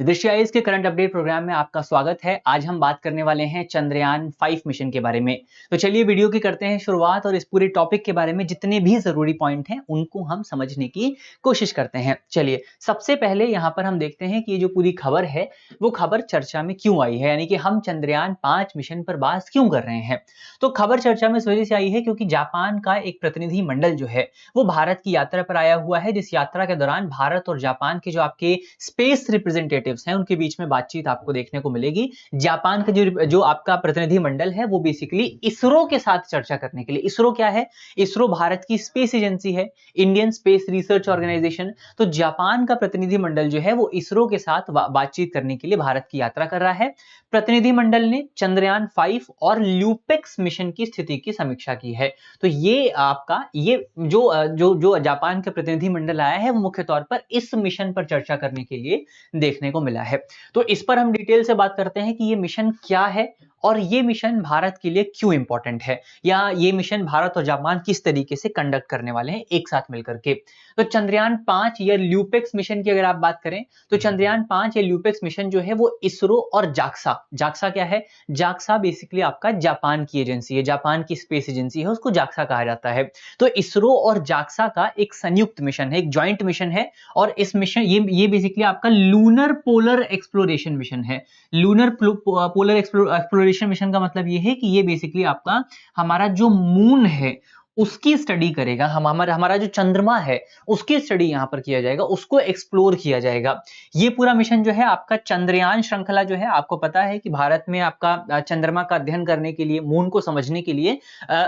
दृश्य आईएएस के current update programme में आपका स्वागत है। आज हम बात करने वाले हैं चंद्रयान 5 मिशन के बारे में। तो चलिए वीडियो की करते हैं शुरुआत और इस पूरे टॉपिक के बारे में जितने भी जरूरी पॉइंट हैं उनको हम समझने की कोशिश करते हैं। चलिए सबसे पहले यहाँ पर हम देखते हैं कि ये जो पूरी खबर है वो खबर चर्चा में क्यों आई है, यानी कि हम चंद्रयान 5 मिशन पर बात क्यों कर रहे हैं। तो खबर चर्चा में इस वजह से आई है क्योंकि जापान का एक प्रतिनिधि मंडल जो है वो भारत की यात्रा पर आया हुआ है, जिस यात्रा के दौरान भारत और जापान के जो आपके स्पेस रिप्रेजेंटेटिव हैं उनके बीच में बातचीत आपको देखने को मिलेगी। जापान का जो आपका प्रतिनिधि मंडल है वो बेसिकली इसरो के साथ चर्चा करने के लिए, इसरो क्या है, इसरो भारत की स्पेस एजेंसी है, इंडियन स्पेस रिसर्च ऑर्गेनाइजेशन। तो जापान का प्रतिनिधि मंडल जो है वो इसरो के साथ बातचीत करने के लिए भारत की यात्रा कर रहा है। प्रतिनिधि मंडल ने चंद्रयान 5 और ल्यूपेक्स मिशन की स्थिति की समीक्षा की है। तो ये आपका ये जो जापान का प्रतिनिधि मंडल आया है वो मुख्य तौर पर इस मिशन पर चर्चा करने के लिए देखने को मिला है। तो इस पर हम डिटेल से बात करते हैं कि ये मिशन क्या है और ये मिशन भारत के लिए क्यों इंपॉर्टेंट है, या ये मिशन भारत और जापान किस तरीके से कंडक्ट करने वाले हैं एक साथ मिलकर के। तो चंद्रयान 5 या ल्यूपेक्स मिशन की अगर आप बात करें तो चंद्रयान 5 या ल्यूपेक्स मिशन जो है वो इसरो और जाक्सा, जाक्सा क्या है, जाक्सा बेसिकली आपका जापान की एजेंसी है, जापान की स्पेस एजेंसी है, उसको जाक्सा कहा जाता है। तो इसरो और जाक्सा का एक संयुक्त मिशन है, एक ज्वाइंट मिशन है। और इस मिशन ये बेसिकली आपका लूनर पोलर एक्सप्लोरेशन मिशन है। लूनर पोलर एक्सप्लोरेशन मिशन का मतलब ये है कि ये बेसिकली आपका हमारा जो मून है उसकी स्टडी करेगा, हमारा जो चंद्रमा है उसकी स्टडी यहां पर किया जाएगा, उसको एक्सप्लोर किया जाएगा। ये पूरा मिशन जो है आपका चंद्रयान श्रृंखला जो है, आपको पता है कि भारत में आपका चंद्रमा का अध्ययन करने के लिए, मून को समझने के लिए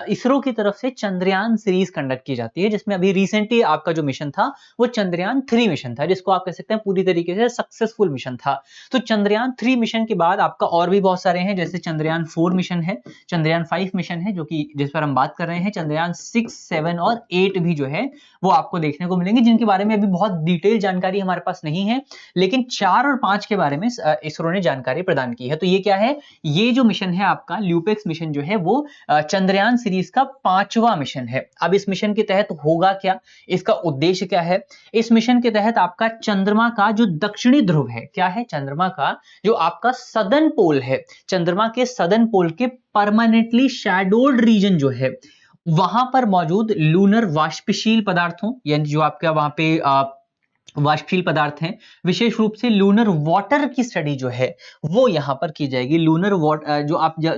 इसरो की तरफ से चंद्रयान सीरीज कंडक्ट की जाती है, जिसमें अभी रिसेंटली आपका जो मिशन था वो चंद्रयान 3 मिशन था, जिसको आप कह सकते हैं पूरी तरीके से सक्सेसफुल मिशन था। तो चंद्रयान 3 मिशन के बाद आपका और भी बहुत सारे हैं, जैसे चंद्रयान 4 मिशन है, चंद्रयान 5 मिशन है जो कि जिस पर हम बात कर रहे हैं, चंद्रयान 6, 7 और 8 भी जो है वो आपको देखने को मिलेंगे, जिनके बारे में अभी बहुत डिटेल जानकारी हमारे पास नहीं है, लेकिन 4 और 5 के बारे में इसरो ने जानकारी प्रदान की है। तो ये क्या है, ये जो मिशन है आपका ल्यूपेक्स मिशन जो है वो चंद्रयान सीरीज का 5वां मिशन है। अब इस मिशन के तहत होगा क्या, इसका उद्देश्य क्या है। इस मिशन के तहत आपका चंद्रमा का जो दक्षिणी ध्रुव है, क्या है, चंद्रमा का जो आपका सदर्न पोल है, चंद्रमा के सदर्न पोल के परमानेंटली शैडोड रीजन जो है वहां पर मौजूद लूनर वाष्पशील पदार्थों, यानी जो आपका वहां पे वाष्पशील पदार्थ हैं, विशेष रूप से लूनर वाटर की स्टडी जो है वो यहां पर की जाएगी। लूनर वाटर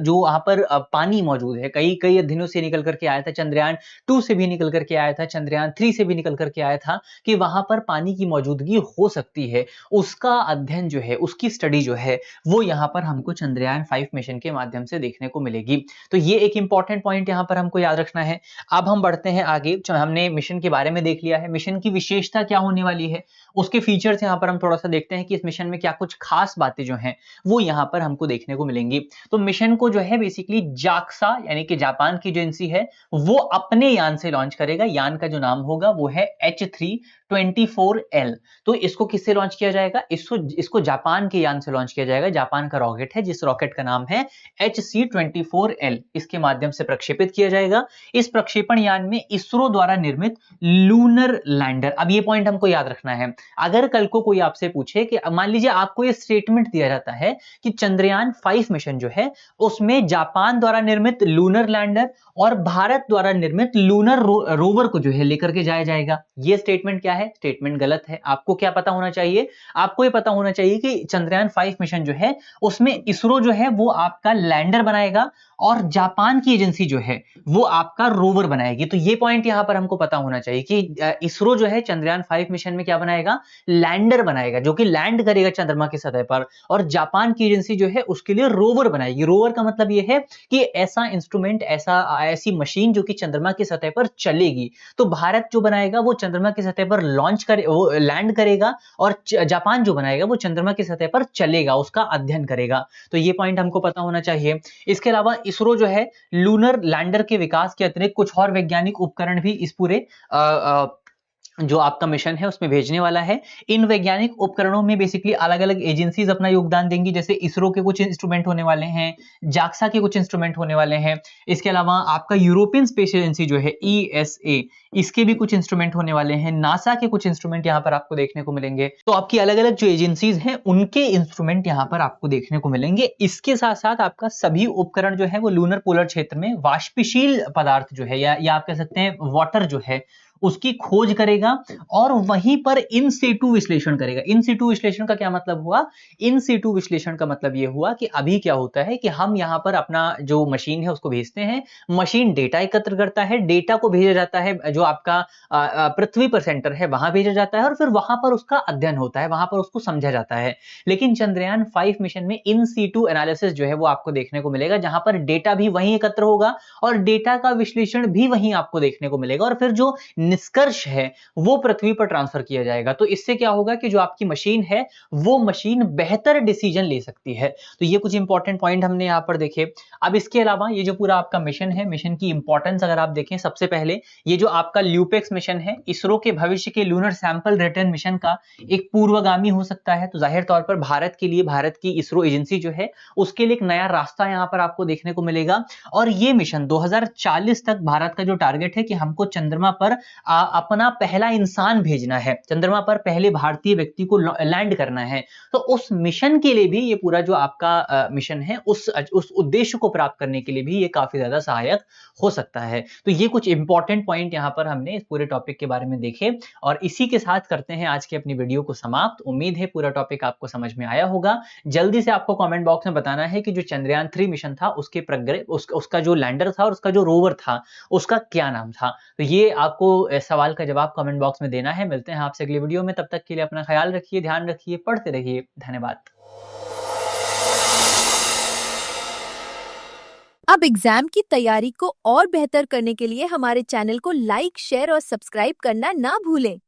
जो वहां पर पानी मौजूद है, कई कई अध्ययनों से निकल करके आया था, चंद्रयान 2 से भी निकल करके आया था, चंद्रयान 3 से भी निकल करके आया था कि वहां पर पानी की मौजूदगी हो सकती है, उसका अध्ययन जो है, उसकी स्टडी जो है वो यहां पर हमको चंद्रयान 5 मिशन के माध्यम से देखने को मिलेगी। तो ये एक इंपॉर्टेंट पॉइंट यहां पर हमको याद रखना है। अब हम बढ़ते हैं आगे, हमने मिशन के बारे में देख लिया है, मिशन की विशेषता क्या होने वाली है, उसके फीचर्स यहां पर हम थोड़ा सा देखते हैं कि इस मिशन में क्या कुछ खास बातें जो हैं वो यहां पर हमको देखने को मिलेंगी। तो मिशन को जो है बेसिकली जाक्सा यानी कि जापान की एजेंसी है वो अपने यान से लॉन्च करेगा। यान का जो नाम होगा वो है H324L। तो इसको किससे लॉन्च किया जाएगा, इसको जापान के यान से लॉन्च किया जाएगा। जापान का रॉकेट है जिस रॉकेट का नाम है HC24L, इसके माध्यम से प्रक्षेपित किया जाएगा। इस प्रक्षेपण यान में इसरो द्वारा निर्मित लूनर लैंडर, अब ये पॉइंट हमको याद रखना है। अगर कल को कोई आपसे पूछे कि मान लीजिए आपको ये स्टेटमेंट दिया जाता है कि चंद्रयान 5 मिशन जो है उसमें जापान द्वारा निर्मित लूनर लैंडर और भारत द्वारा निर्मित लूनर रोवर को जो है लेकर के जाया जाएगा, ये स्टेटमेंट क्या है, स्टेटमेंट गलत है। आपको क्या पता होना चाहिए, आपको ये पता होना चाहिए कि चंद्रयान 5 मिशन जो है उसमें इसरो जो है वो आपका लैंडर बनाएगा और जापान की एजेंसी जो है वो आपका रोवर बनाएगी। तो ये पॉइंट यहां पर हमको पता होना चाहिए कि इसरो जो है चंद्रयान 5 मिशन में क्या बनाएगा, लैंडर बनाएगा जो कि लैंड करेगा चंद्रमा की सतह पर, और जापान की एजेंसी जो है उसके लिए रोवर बनाएगी। रोवर का मतलब ये है कि ऐसा इंस्ट्रूमेंट, ऐसी मशीन जो कि चंद्रमा की सतह पर चलेगी। तो भारत जो बनाएगा वो चंद्रमा की सतह पर वो लैंड करेगा, और जापान जो बनाएगा वो चंद्रमा की सतह पर चलेगा, उसका अध्ययन करेगा। तो ये पॉइंट हमको पता होना चाहिए। इसके अलावा इसरो जो है लूनर लैंडर के विकास के अतिरिक्त कुछ और वैज्ञानिक उपकरण भी इस पूरे जो आपका मिशन है उसमें भेजने वाला है। इन वैज्ञानिक उपकरणों में बेसिकली अलग-अलग एजेंसीज अपना योगदान देंगी, जैसे इसरो के कुछ इंस्ट्रूमेंट होने वाले हैं, जाक्सा के कुछ इंस्ट्रूमेंट होने वाले हैं। इसके अलावा आपका यूरोपियन स्पेस एजेंसी जो है ईएसए, इसके भी कुछ इंस्ट्रूमेंट होने वाले हैं। नासा के कुछ इंस्ट्रूमेंट यहाँ पर आपको देखने को मिलेंगे। तो आपकी अलग-अलग जो एजेंसीज हैं उनके इंस्ट्रूमेंट यहाँ पर आपको देखने को मिलेंगे। इसके साथ-साथ आपका सभी उपकरण जो है वो लूनर पोलर क्षेत्र में वाष्पशील पदार्थ जो है या आप कह सकते हैं वाटर जो है उसकी खोज करेगा और वहीं पर इन सिटू विश्लेषण करेगा। इन सिटू विश्लेषण का क्या मतलब हुआ? इन सिटू विश्लेषण का मतलब ये हुआ कि अभी क्या होता है कि हम यहाँ पर अपना जो मशीन है उसको भेजते हैं, मशीन डेटा एकत्र करता है, डेटा को भेजा जाता है जो आपका पृथ्वी पर सेंटर है वहां भेजा जाता है और फिर वहां पर उसका अध्ययन होता है, वहां पर उसको समझा जाता है। लेकिन चंद्रयान 5 मिशन में इन सिटू एनालिसिस जो है वो आपको देखने को मिलेगा, जहां पर डेटा भी वहीं एकत्र होगा और डेटा का विश्लेषण भी वहीं आपको देखने को मिलेगा और फिर जो निष्कर्ष है वो पृथ्वी पर ट्रांसफर किया जाएगा। तो इससे क्या होगा कि जो आपकी मशीन है वो मशीन बेहतर डिसीजन ले सकती है। तो ये कुछ इंपॉर्टेंट पॉइंट हमने यहां पर देखे। अब इसके अलावा ये जो पूरा आपका मिशन है, मिशन की इंपॉर्टेंस अगर आप देखें, सबसे पहले ये जो आपका ल्यूपेक्स मिशन है, इसरो के भविष्य के लूनर सैंपल रिटर्न मिशन का एक पूर्वगामी हो सकता है। तो जाहिर तौर पर भारत के लिए, भारत की इसरो एजेंसी जो है उसके लिए एक नया रास्ता यहां पर आपको देखने को मिलेगा। और ये मिशन 2040 तक भारत का जो टारगेट है कि हमको चंद्रमा पर अपना पहला इंसान भेजना है, चंद्रमा पर पहले भारतीय व्यक्ति को लैंड करना है। तो उस मिशन के लिए भी ये पूरा जो आपका मिशन है उस उद्देश्य को प्राप्त करने के लिए भी ये काफी ज्यादा सहायक हो सकता है। तो ये कुछ इंपॉर्टेंट पॉइंट यहां पर हमने इस पूरे टॉपिक के बारे में देखे और इसी के साथ करते हैं आज की अपनी वीडियो को समाप्त। उम्मीद है पूरा टॉपिक आपको समझ में आया होगा। जल्दी से आपको कमेंट बॉक्स में बताना है कि जो चंद्रयान 3 मिशन था उसके उसका जो लैंडर था और उसका जो रोवर था उसका क्या नाम था। तो ये आपको सवाल का जवाब कमेंट बॉक्स में देना है। मिलते हैं आपसे अगली वीडियो में, तब तक के लिए अपना ख्याल रखिए, ध्यान रखिए, पढ़ते रहिए। धन्यवाद। अब एग्जाम की तैयारी को और बेहतर करने के लिए हमारे चैनल को लाइक, शेयर और सब्सक्राइब करना ना भूलें।